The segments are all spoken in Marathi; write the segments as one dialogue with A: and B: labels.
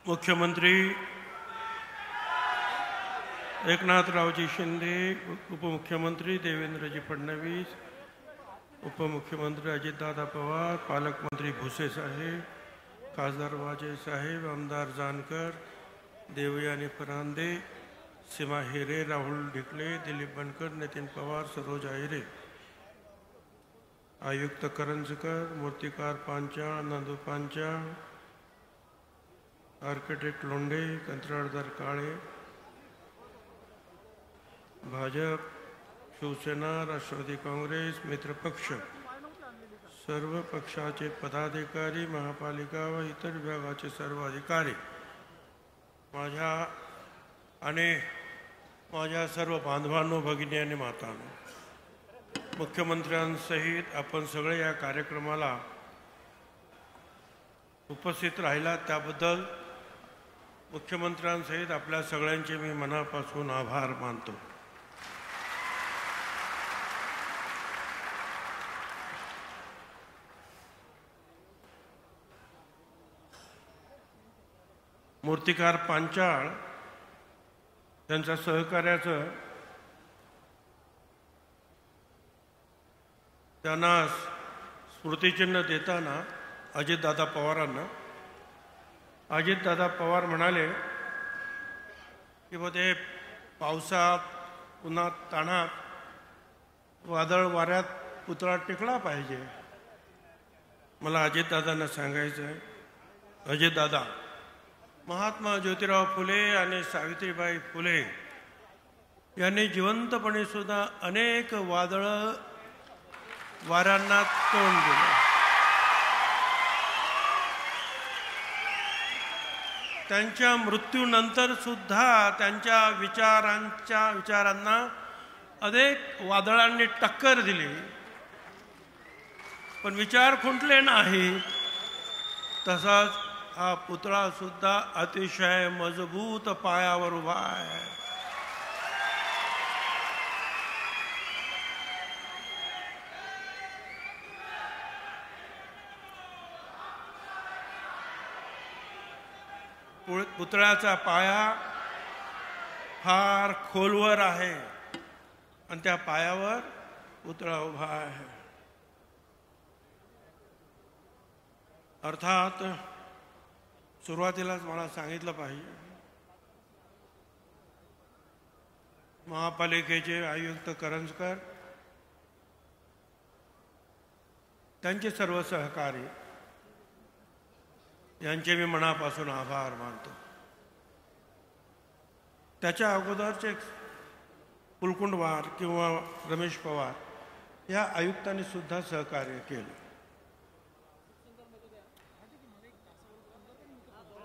A: मुख्यमंत्री एकनाथरावजी शिंदे, उपमुख्यमंत्री देवेंद्रजी फडणवीस, उपमुख्यमंत्री अजितदादा पवार, पालकमंत्री भुसे साहेब, खासदार वाजे साहेब, आमदार जानकर, देवयानी फरांदे, सीमा हिरे, राहुल ढिकले, दिलीप बनकर, नितीन पवार, सरोज आहिरे, आयुक्त करंजकर, मूर्तिकार पांचाळ, नंदू पांचाळ, आर्किटेक्ट लोंढे, कंत्राटदार काळे, भाजप, शिवसेना, राष्ट्रवादी काँग्रेस, मित्रपक्ष, सर्व पक्षाचे पदाधिकारी, महापालिका व इतर विभागाचे सर्व अधिकारी, माझ्या आणि माझ्या सर्व बांधवांनो, भगिनी आणि मातांनो, मुख्यमंत्र्यांसहित आपण सगळे या कार्यक्रमाला उपस्थित राहिलात त्याबद्दल मुख्यमंत्र्यांसहित आपल्या सगळ्यांचे मी मनापासून आभार मानतो। मूर्तिकार पांचाळ त्यांच्या सहकार्याचं त्यांना स्मृतिचिन्ह देताना अजितदादा पवारांना अजितदादा पवार म्हणाले की बा ते पावसात उन्हात ताणात वादळ वाऱ्यात पुतळा टेकला पाहिजे। मला अजितदादांना सांगायचं आहे, अजितदादा, महात्मा ज्योतिराव फुले आणि सावित्रीबाई फुले यांनी जिवंतपणे सुद्धा अनेक वादळं वाऱ्यांना तोंड दिलं। त्यांच्या मृत्यूनंतर सुद्धा त्यांच्या विचारांना अनेक वादळांनी टक्कर दिली, पण विचार खुंटले नाही। तसाच हा पुतळा सुद्धा अतिशय मजबूत पायावर उभा आहे। पुतळ्याचा पाया फार खोलवर आहे आणि त्या पायावर पुतळा उभा आहे। अर्थात सुरुवातीलाच मला सांगितलं पाहिजे, महापालिकेचे आयुक्त करंजकर, त्यांचे सर्व सहकारी यांचे मी मनापासून आभार मानतो। त्याच्या अगोदरचे कुलकुंडवार किंवा रमेश पवार या आयुक्तांनी सुद्धा सहकार्य केले।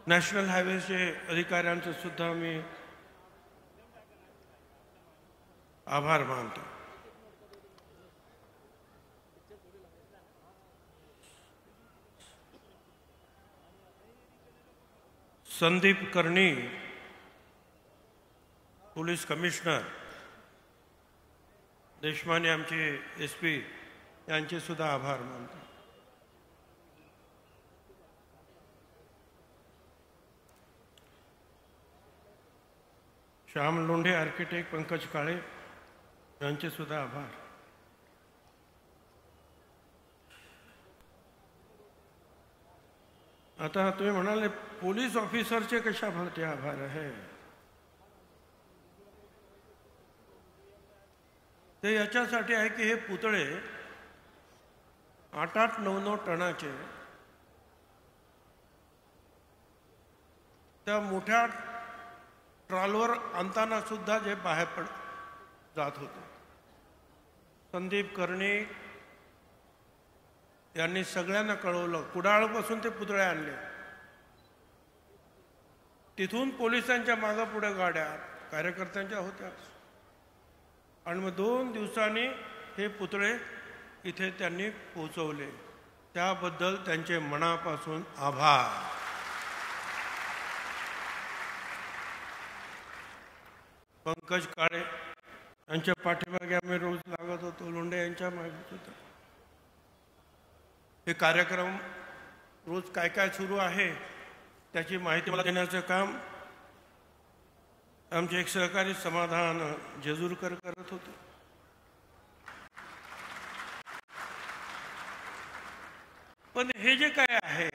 A: नॅशनल हायवेचे अधिकाऱ्यांचे सुद्धा मी आभार मानतो। संदीप कर्णी, पोलीस कमिशनर, देशमाने आमचे SP यांचे सुद्धा आभार मानतो। श्याम लोंढे, आर्किटेक्ट पंकज काळे यांचे सुद्धा आभार। आता तुम्ही म्हणाले पोलीस ऑफिसरचे कशा भरते आभार आहे, ते याच्यासाठी आहे की हे पुतळे 8-8, 9-9 टनाचे त्या मोठ्या ट्रॉलवर आणताना सुद्धा जे बाहेर जात होते। संदीप कर्णी यांनी सगळ्यांना कळवलं, कुडाळपासून ते पुतळे आणले, तिथून पोलिसांच्या मागे पुढे गाड्या कार्यकर्त्यांच्या होत्या आणि मग 2 दिवसांनी हे पुतळे इथे त्यांनी पोहोचवले। त्याबद्दल त्यांचे मनापासून आभार। पंकज काळे यांच्या पाठीमागे आम्ही रोज लागत होतो, लोंढे यांच्या मागे होतो। हे कार्यक्रम रोज काय काय सुरू आहे त्याची माहिती मला देण्याचं काम आमचे एक सहकारी समाधान जेजूरकर करत होते. पण हे जे काय आहे,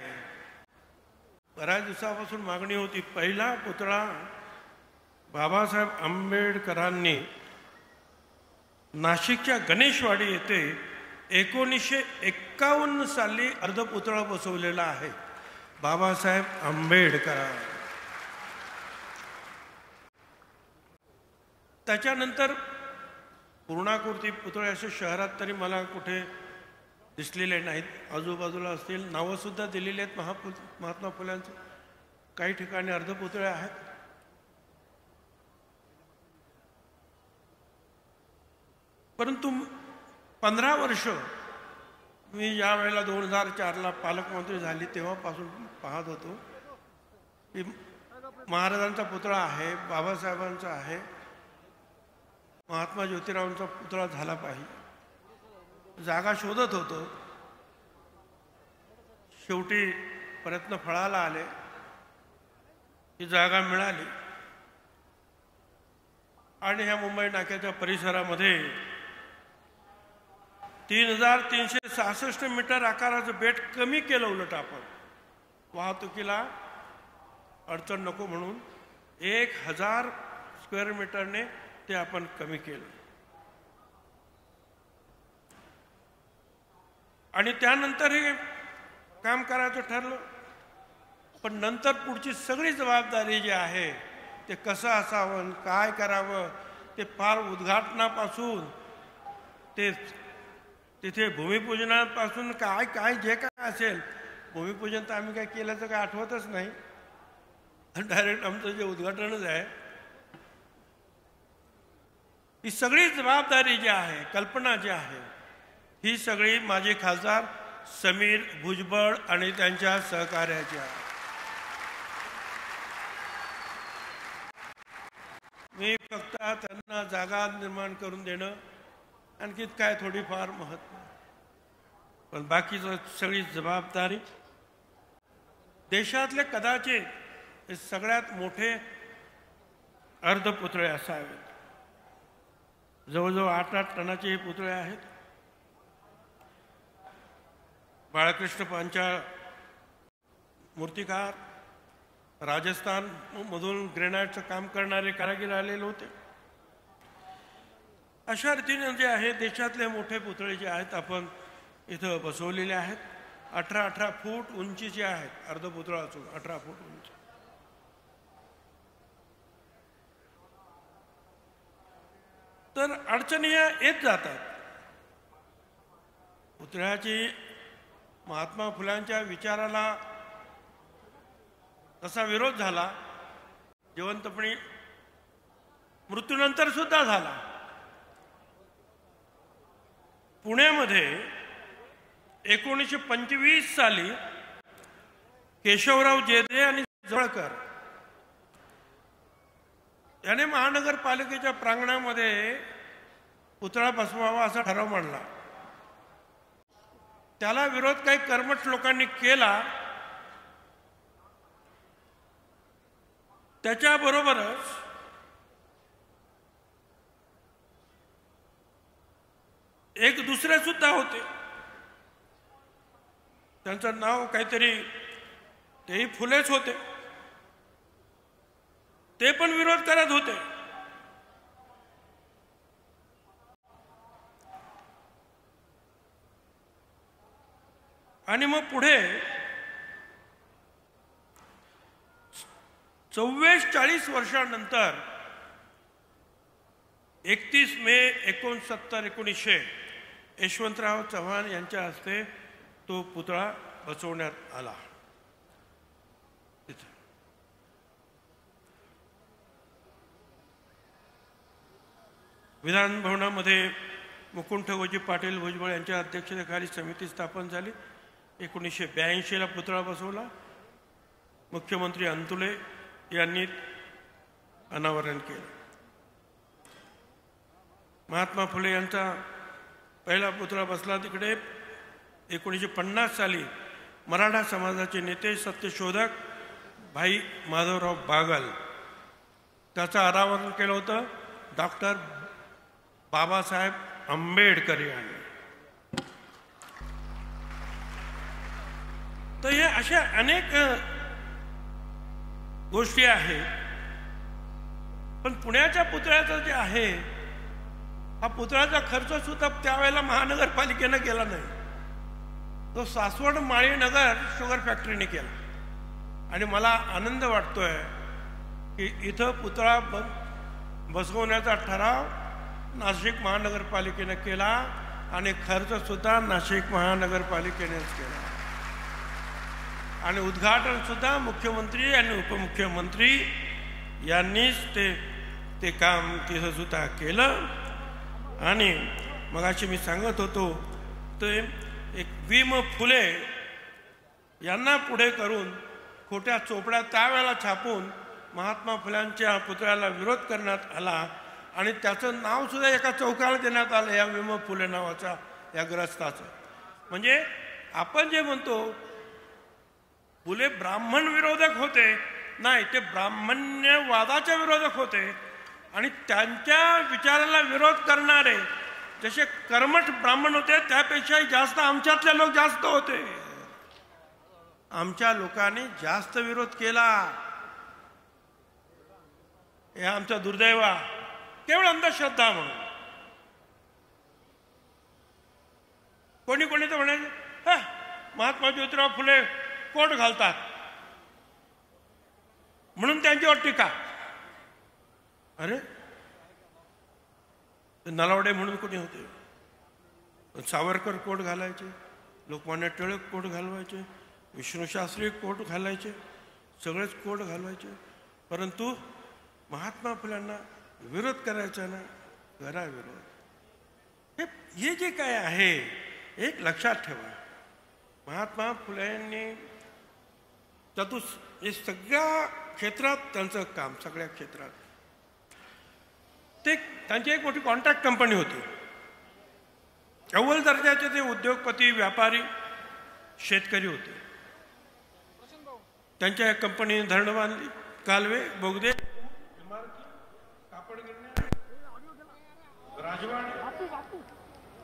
A: बऱ्याच दिवसापासून मागणी होती. पहिला पुतळा बाबासाहेब आंबेडकरांनी नाशिकच्या गणेशवाडी येथे 1951 साली अर्धपुतळा बसवलेला आहे. बाबासाहेब आंबेडकर. त्याच्यानंतर पूर्णाकृती पुतळे असे शहरात तरी मला कुठे दिसलेले नाहीत. आजूबाजूला असतील, नावंसुद्धा दिलेली आहेत महात्मा फुल्यांचे. काही ठिकाणी अर्धपुतळे आहेत. परंतु 15 वर्ष मी ज्या वेळेला 2004ला पालकमंत्री झाली तेव्हापासून पाहत होतो की महाराजांचा पुतळा आहे, बाबासाहेबांचा आहे, महात्मा ज्योतिरावांचा पुतळा झाला पाहिजे. जागा शोधत होतो. शेवटी प्रयत्न फळाला आले. ही जागा मिळाली आणि ह्या मुंबई नाक्याच्या परिसरामध्ये 3366 मीटर आकाराचं बेट कमी केलं. उलट आपण वाहतुकीला अडचण नको म्हणून 1000 स्क्वेअर मीटरने ते आपण कमी केलं. आणि त्यानंतर हे काम करायचं ठरलं. पण नंतर पुढची सगळी जबाबदारी जी आहे ते कसं असावं, काय करावं, ते फार उद्घाटनापासून ते तिथे भूमिपूजनापासून काय काय जे काय असेल, भूमिपूजन तर आम्ही काय केल्याचं काय आठवतच नाही. डायरेक्ट आमचं जे उद्घाटनच आहे, ही सगळी जबाबदारी जी आहे, कल्पना जी आहे, ही सगळी माजी खासदार समीर भुजबळ आणि त्यांच्या सहकार्याची आहे. मी फक्त त्यांना जागा निर्माण करून देणं आणखी काय थोडीफार महत्व, पण बाकीचं सगळी जबाबदारी देशातले कदाचित हे सगळ्यात मोठे अर्धपुतळे असावेत. जवळजवळ 8-8 टनाचे हे पुतळे आहेत. बाळकृष्ण पांचाळ मूर्तिकार, राजस्थान मधून ग्रेनाइटचं काम करणारे कारागीर आलेले होते. अशा रीतीने जे आहे देशातले मोठे पुतळे जे आहेत आपण इथं बसवलेले आहेत. 18-18 फूट उंचीचे आहेत. अर्धपुतळा असून 18 फूट उंची. तर अडचणी या येत जातात. पुतळ्याची महात्मा फुल्यांच्या विचाराला तसा विरोध झाला, जिवंतपणी मृत्यूनंतर सुद्धा झाला. पुण्यामध्ये 1925 साली केशवराव जेधे आणि जवळकर याने महानगरपालिकेच्या प्रांगणामध्ये पुतळा बसवावा असा ठराव मांडला. त्याला विरोध काही कर्मठ लोकांनी केला. त्याच्याबरोबरच एक दुसरे सुद्धा होते. त्यांचं नाव काहीतरी, तेही फुलेच होते. ते पण विरोध करत होते. आणि मग पुढे 44 वर्षांनंतर 31 मे 1969 यशवंतराव चव्हाण यांच्या हस्ते तो पुतळा बसवण्यात आला. विधान भवनामध्ये मुकुंद पाटील भुजबळ यांच्या अध्यक्षतेखाली समिती स्थापन झाली. 1982ला पुतळा बसवला. मुख्यमंत्री अंतुले यांनी अनावरण केलं. महात्मा फुले यांचा पहिला पुतळा बसला तिकडे. 1950 साली मराठा समाजाचे नेते, सत्यशोधक भाई माधवराव बागल, त्याचं अनावरण केलं होतं डॉक्टर बाबासाहेब आंबेडकर यांनी. तर हे अशा अनेक गोष्टी आहेत. पण पुण्याच्या पुतळ्याचं जे आहे, हा पुतळ्याचा खर्च सुद्धा त्यावेळेला महानगरपालिकेनं केला नाही, तो सासवड माळीनगर शुगर फॅक्टरीने केला. आणि मला आनंद वाटतोय की इथं पुतळा बसवण्याचा ठराव नाशिक महानगरपालिकेनं केला आणि खर्च सुद्धा नाशिक महानगरपालिकेनेच केला. आणि उद्घाटन सुद्धा मुख्यमंत्री आणि उपमुख्यमंत्री यांनीच ते काम तिथं सुद्धा केलं. आणि मगाशी मी सांगत होतो ते एक वि.म. फुले यांना पुढे करून खोट्या चोपड्या त्यावेळेला छापून महात्मा फुल्यांच्या पुतळ्याला विरोध करण्यात आला आणि त्याचं नाव सुद्धा एका चौकाला देण्यात आलं, या वि.म. फुले नावाचा या ग्रस्ताचं. म्हणजे आपण जे म्हणतो फुले ब्राह्मण विरोधक होते, नाही, ते ब्राह्मण्यवादाचे विरोधक होते. आणि त्यांच्या विचाराला विरोध करणारे जसे कर्मठ ब्राह्मण होते त्यापेक्षाही जास्त आमच्यातले लोक जास्त होते. आमच्या लोकांनी जास्त विरोध केला. हे आमचा दुर्दैव, केवळ अंधश्रद्धा म्हणून. कोणी कोणी तर म्हणायचे महात्मा ज्योतिराव फुले कोट घालतात म्हणून त्यांच्यावर टीका. अरे नलावडे म्हणून कोणी होते? सावरकर कोट घालायचे, लोकमान्य टिळक कोट घालवायचे, विष्णुशास्त्री कोट घालायचे, सगळेच कोट घालवायचे. परंतु महात्मा फुल्यांना विरोध करायचा ना, करा विरोध. हे जे काय आहे एक लक्षात ठेवा. महात्मा फुल्यांनी हे सगळ्या क्षेत्रात त्यांचं काम, सगळ्या क्षेत्रात ते त्यांची एक मोठी कॉन्ट्रॅक्ट कंपनी होती. अव्वल दर्जाचे ते उद्योगपती, व्यापारी, शेतकरी होते. त्यांच्या कंपनीने धरणं बांधली, कालवे, बोगदे, इमारती, कापड गिरण्या, राजवाडे,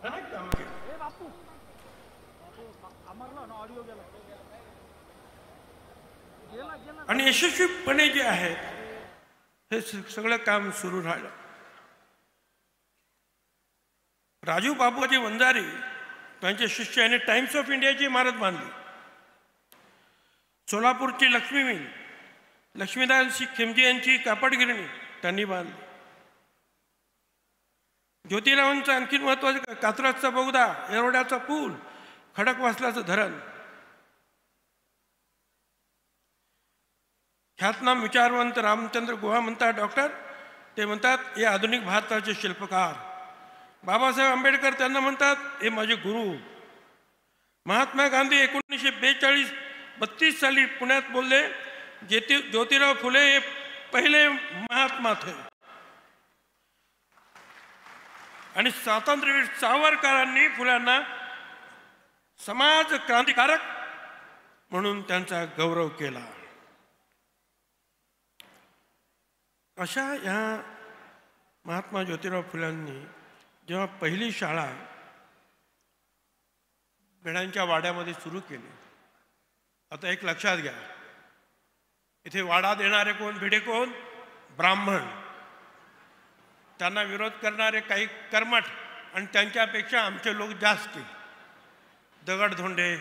A: अनेक कामं केली. आणि यशस्वीपणे जे आहे हे सगळं काम सुरू राहिलं. राजू बाबूजी वंजारी त्यांचे शिष्य यांनी टाइम्स ऑफ इंडियाची इमारत बांधली. सोलापूरची लक्ष्मी मिल, लक्ष्मीदास खिमजी यांची कापड गिरणी त्यांनी बांधली. ज्योतिरावांचं आणखी महत्वाचं कात्रजचा बोगदा, येरवड्याचा पूल, खडकवासलाचं धरण. ख्यातनाम विचारवंत रामचंद्र गुहा म्हणतात, डॉक्टर ते म्हणतात हे आधुनिक भारताचे शिल्पकार. बाबासाहेब आंबेडकर त्यांना म्हणतात हे माझे गुरु. महात्मा गांधी 1932 साली पुण्यात बोलले ज्योतिराव फुले हे पहिले महात्मा थे. आणि स्वातंत्र्यवीर सावरकरांनी फुल्यांना समाज क्रांतिकारक म्हणून त्यांचा गौरव केला. अशा या महात्मा ज्योतिराव फुल्यांनी जेव्हा पहिली शाळा पेढ्यांच्या वाड्यामध्ये सुरू केली. आता एक लक्षात घ्या, इथे वाडा देणारे कोण? भिडे कोण? ब्राह्मण. त्यांना विरोध करणारे काही कर्मठ आणि त्यांच्यापेक्षा आमचे लोक जास्त, दगडधोंडे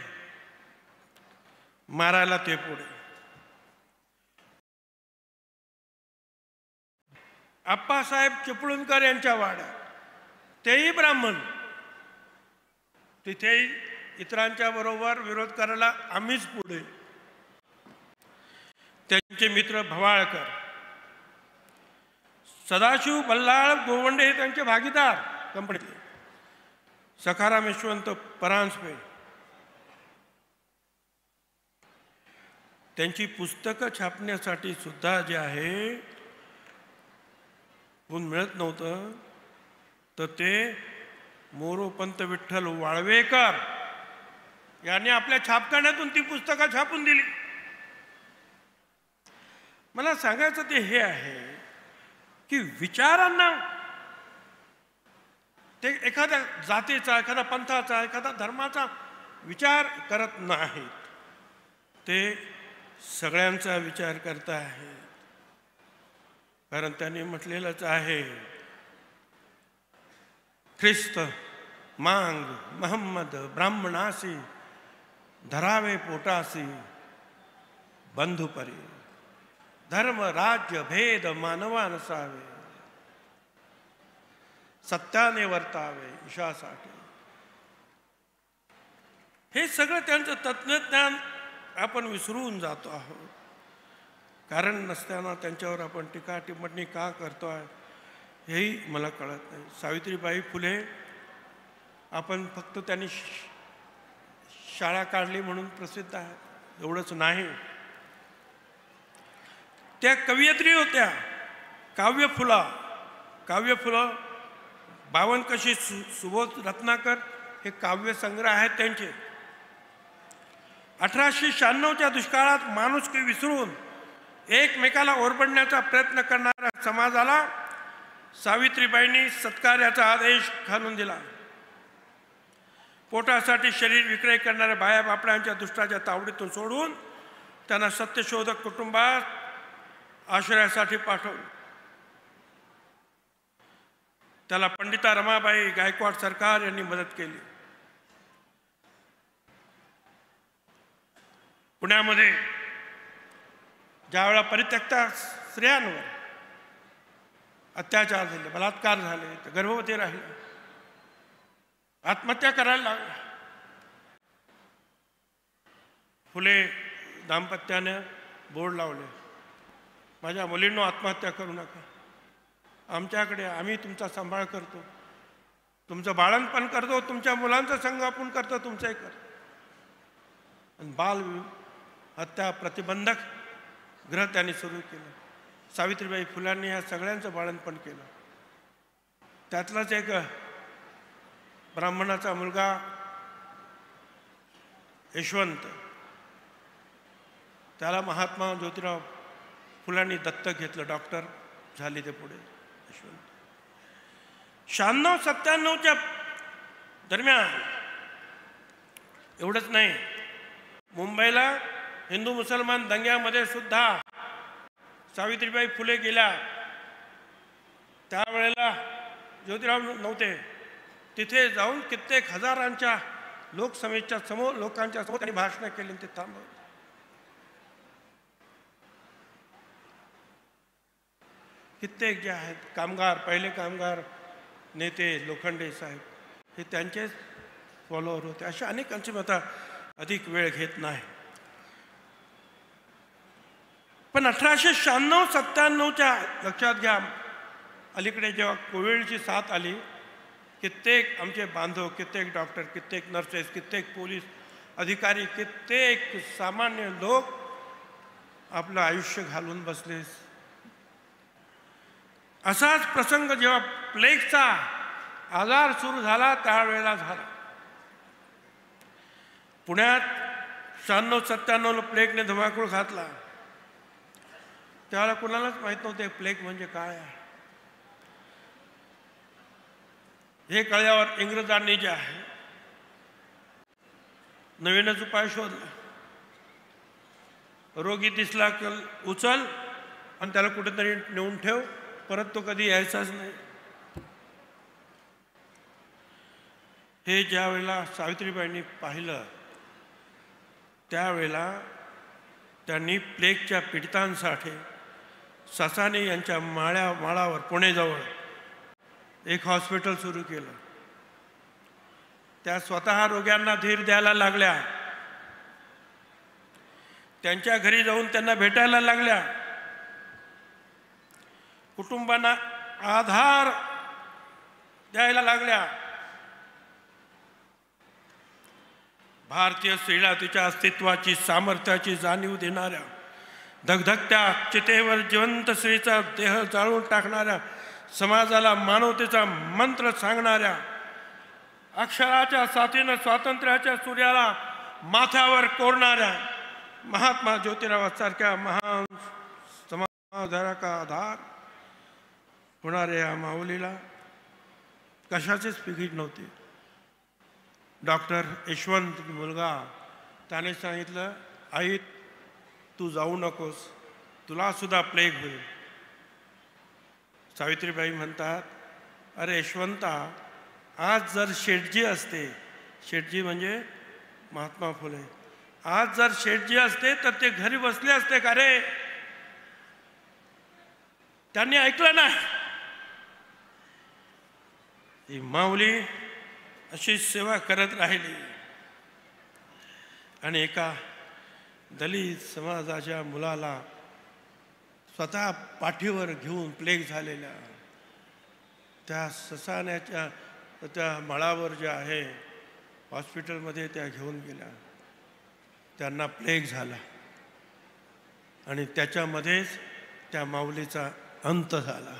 A: मारायला ते पुढे. आप्पासाहेब चिपळूणकर यांच्या वाड्यात तेही ब्राह्मण, तिथेही इतरांच्या बरोबर विरोध करायला आम्हीच पुढे. त्यांचे मित्र भवाळकर, सदाशिव बल्लाळ गोवंडे हे त्यांचे भागीदार कंपनीतले, सखाराम यशवंत परांजपे. त्यांची पुस्तकं छापण्यासाठी सुद्धा जे आहे कोण मिळत नव्हतं, तर ते मोरोपंत विठ्ठल वाळवेकर यांनी आपल्या छापखान्यातून ती पुस्तकं छापून दिली. मला सांगायचं ते हे आहे की विचारांना ते एखाद्या जातीचा, एखाद्या पंथाचा, एखाद्या धर्माचा विचार करत नाहीत, ते सगळ्यांचा विचार करत आहेत. कारण त्यांनी म्हटलेलंच आहे, ख्रिस्त मांग महम्मद ब्राह्मणासी धरावे पोटासी बंधुपरी, धर्म राज्य भेद मानवा नसावे, सत्याने वर्तावे ईशासाठी. हे सगळं त्यांचं तत्वज्ञान आपण विसरून जातो आहोत. कारण नसताना त्यांच्यावर आपण टीका टिप्पणी का करतो आहे हेही मला कळत नाही. सावित्रीबाई फुले आपण फक्त त्यांनी शाळा काढली म्हणून प्रसिद्ध आहे एवढंच नाही. त्या कवयित्री होत्या. काव्यफुलं बावनकशी सुबोध रत्नाकर हे काव्यसंग्रह आहेत त्यांचे. 1896च्या दुष्काळात माणुसकी विसरून एकमेकाला ओरबडण्याचा प्रयत्न करणाऱ्या समाजाला सावित्रीबाईंनी सत्कार्याचा आदेश घालून दिला. पोटासाठी शरीर विक्रय करणाऱ्या बाया बापड्यांच्या दुष्टाच्या तावडीतून सोडून त्यांना सत्यशोधक कुटुंबात आश्रयासाठी पाठवलं. त्याला पंडिता रमाबाई गायकवाड सरकार यांनी मदत केली. पुण्यामध्ये ज्यावेळा परित्यक्ता स्त्रियांवर अत्याचार झाले, बलात्कार झाले, तर गर्भवती राहिल्या, आत्महत्या करायला लागल्या. फुले दाम्पत्याने बोर्ड लावले, माझ्या मुलींनो आत्महत्या करू नका, आमच्याकडे आम्ही तुमचा सांभाळ करतो, तुमचं बाळणपण करतो, तुमच्या मुलांचं संगोपन करतो, तुमचंही करतो. आणि बाल हत्या प्रतिबंधक गृह त्यांनी सुरू केलं. सावित्रीबाई फुलांनी या सगळ्यांचं बाळणपण केलं. त्यातलाच एक ब्राह्मणाचा मुलगा यशवंत, त्याला महात्मा ज्योतिराव फुलांनी दत्तक घेतलं, डॉक्टर झाले ते पुढे यशवंत. 96-97च्या दरम्यान एवढंच नाही, मुंबईला हिंदू मुसलमान दंग्यामध्ये सुद्धा सावित्रीबाई फुले गेल्या. त्यावेळेला ज्योतिराव नव्हते. तिथे जाऊन कित्येक हजारांच्या लोकसभेच्या समोर लोकांच्या समोर त्यांनी भाषणं केली, ते थांबवलं. कित्येक जे आहेत कामगार, पहिले कामगार नेते लोखंडे साहेब हे त्यांचेच फॉलोअर होते. अशा अनेकांची मतं अधिक वेळ घेत नाही. पण 1896-97च्या लक्षात घ्या, अलीकडे जेव्हा कोविडची साथ आली, कित्येक आमचे बांधव, कित्येक डॉक्टर, कित्येक नर्सेस, कित्येक पोलीस अधिकारी, कित्येक सामान्य लोक आपलं आयुष्य घालून बसले. असाच प्रसंग जेव्हा प्लेगचा आजार सुरू झाला त्यावेळेला झाला. पुण्यात 96-97ला प्लेगने धुमाकूळ घातला. त्यावेळेला कुणालाच माहीत नव्हते प्लेग म्हणजे काय आहे. हे कळल्यावर इंग्रजांनी जे आहे नवीनच उपाय शोधला. रोगी दिसला की उचल आणि त्याला कुठेतरी नेऊन ठेव, परत तो कधी यायचाच नाही. हे ज्या वेळेला सावित्रीबाईंनी पाहिलं त्यावेळेला त्यांनी प्लेगच्या पीडितांसाठी ससाणे यांच्या माळावर पुणेजवळ एक हॉस्पिटल सुरू केलं. त्या स्वतः रोग्यांना धीर द्यायला लागल्या, त्यांच्या घरी जाऊन त्यांना भेटायला लागल्या, कुटुंबांना आधार द्यायला लागल्या. भारतीय स्त्रीला तिच्या अस्तित्वाची, सामर्थ्याची जाणीव देणाऱ्या, धगधगत्या चितेवर जिवंत स्त्रीचा देह जाळून टाकणाऱ्या, समाजाला मानवतेचा मंत्र सांगणाऱ्या, अक्षराच्या साथीनं स्वातंत्र्याच्या सूर्याला माथ्यावर कोरणाऱ्या महात्मा ज्योतिरावांसारख्या महान आधारा का आधार होणाऱ्या या माऊलीला कशाचीच फिकीर नव्हती. डॉक्टर यशवंत मुलगा त्याने सांगितलं, आई तू जाऊ नकोस, तुला सुद्धा प्लेग होईल. सावित्रीबाई म्हणतात, अरे यशवंता, आज जर शेठजी असते, शेठजी म्हणजे महात्मा फुले, आज जर शेठजी असते तर ते घरी बसले असते का रे? त्यांनी ऐकलं नाही. ती माऊली अशी सेवा करत राहिली आणि एका दलित समाजाच्या मुलाला स्वतः पाठीवर घेऊन प्लेग झालेल्या त्या ससाण्याच्या त्या मळावर जे आहे हॉस्पिटलमध्ये त्या घेऊन गेल्या. त्यांना प्लेग झाला आणि त्याच्यामध्येच त्या माऊलीचा अंत झाला.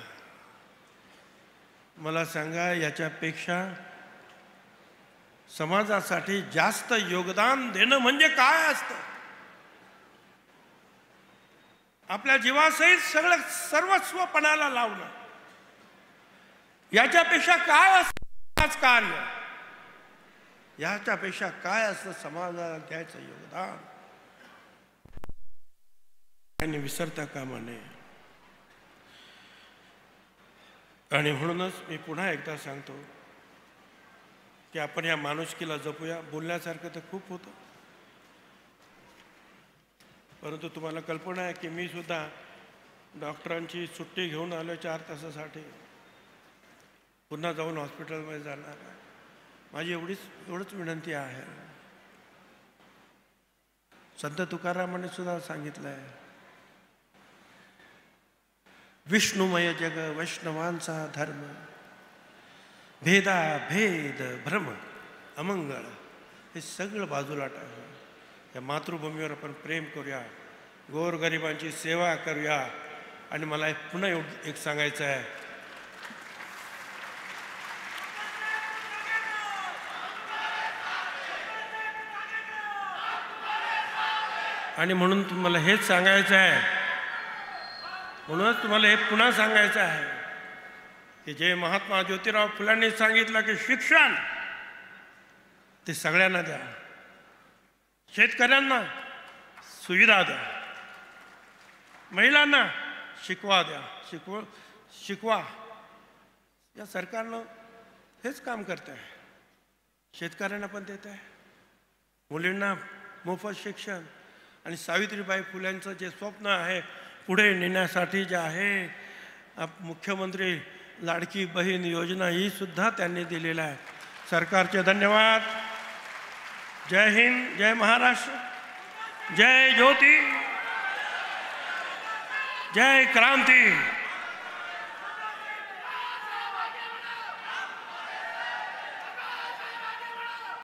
A: मला सांगा, याच्यापेक्षा समाजासाठी जास्त योगदान देणं म्हणजे काय असतं? आपल्या जीवासहित सगळं सर्वस्वपणाला लावणं, याच्यापेक्षा काय असतं राजकार्य? याच्यापेक्षा काय असतं समाजाला द्यायचं योगदान? आणि विसरता कामा नये. आणि म्हणूनच मी पुन्हा एकदा सांगतो की आपण या माणुसकीला जपूया. बोलण्यासारखं तर खूप होतं, परंतु तुम्हाला कल्पना आहे की मी सुद्धा डॉक्टरांची सुट्टी घेऊन आलो 4 तासासाठी. पुन्हा जाऊन हॉस्पिटलमध्ये जाणार आहे. माझी एवढंच विनंती आहे. संत तुकारामाने सुद्धा सांगितलं आहे, विष्णुमय जग वैष्णवांचा धर्म, भेदा भेद भ्रम अमंगळ हे सगळं बाजूला टाकूया. या मातृभूमीवर आपण प्रेम करूया, गोरगरिबांची सेवा करूया. आणि मला पुन्हा एक सांगायचं आहे, आणि म्हणून तुम्हाला हेच सांगायचं आहे, म्हणूनच तुम्हाला हे पुन्हा सांगायचं आहे की जे महात्मा ज्योतिराव फुलांनी सांगितलं की शिक्षण ते सगळ्यांना द्या, शेतकऱ्यांना सुविधा द्या, महिलांना शिकवा द्या, शिकवा. या सरकारनं हेच काम करत आहे. शेतकऱ्यांना पण देत आहे, मुलींना मोफत शिक्षण. आणि सावित्रीबाई फुल्यांचं जे स्वप्न आहे पुढे नेण्यासाठी जे आहे, मुख्यमंत्री लाडकी बहीण योजना ही सुद्धा त्यांनी दिलेलं आहे. सरकारचे धन्यवाद. जय हिंद, जय महाराष्ट्र, जय ज्योती, जय क्रांती.